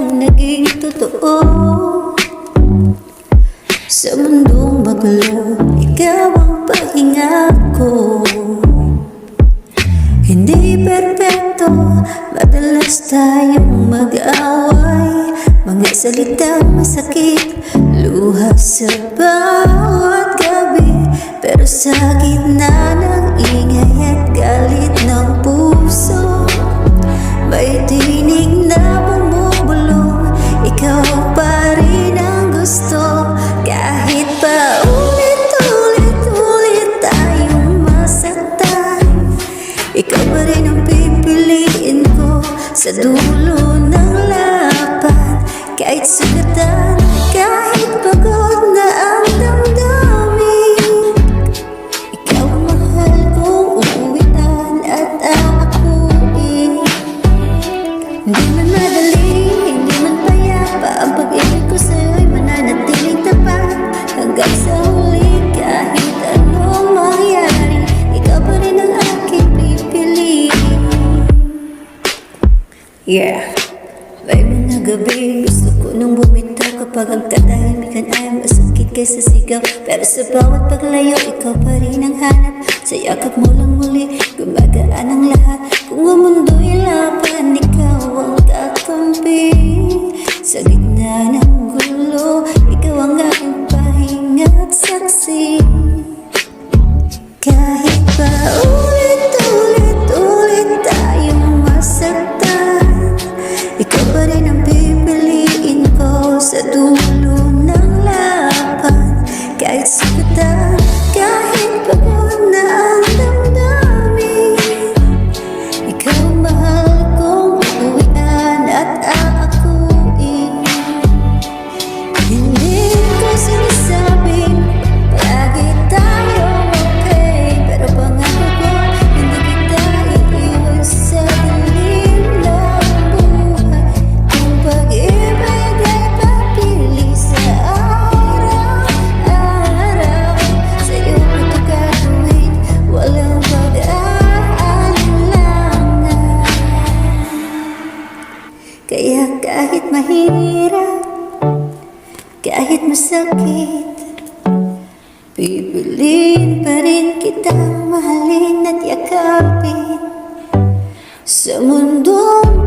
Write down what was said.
tayong naging totoo. Sa mundong magulo, ikaw ang pahinga ko. Hindi perpekto, madalas tayong mag-away. Mga salitang masakit, luha sa bawat gabi. Pero sa gitna ng ingay at galit ng puso, may tinig na bumubulong. Ikaw pa rin ang gusto. Kahit pa ulit tayong masaktan, ikaw pa rin ang pipiliin ko sa dulo ng laban. Kahit sugatan, kahit pagod na ang damdamin, ikaw ang mahal kong uuwian at aakuin. Hindi man madali, hindi man payapa, ang pag-ibig ko sa'yo'y mananatiling tapat hanggang sa huli. Kahit anong mangyari, ikaw pa rin ang aking pipiliin. Yeah. May mga gabi gusto ko nung bumitaw, kapag ang katahimikan ay masakit kaysa sigaw. Pero sa bawat paglayo, ikaw pa rin ang hanap. Sa yakap mo lang muli, gumagaan ang lahat. Kung ang mundo'y laban, ikaw ang kakampi. Sa gitna ng gulo, ikaw ang aking pahinga at saksi. Kahit pa ulit tayong masaktan, ikaw pa rin ang pipiliin ko sa dulo ng laban. Kahit sugatan, kahit pagod na ang damdamin, ikaw ang mahal kong uuwian at aakuin. Hindi ko sinasabing lagi tayo okay, pero pangako ko hindi kita iiwan sa dilim ng buhay. Kung pag-ibig ay papili sa araw-araw, sa'yo ko ito gagawin, walang pag-aalinlangan. Kaya kahit mahirap, kahit masakit, pipiliin pa rin kitang mahalin at yakapin. Sa mundong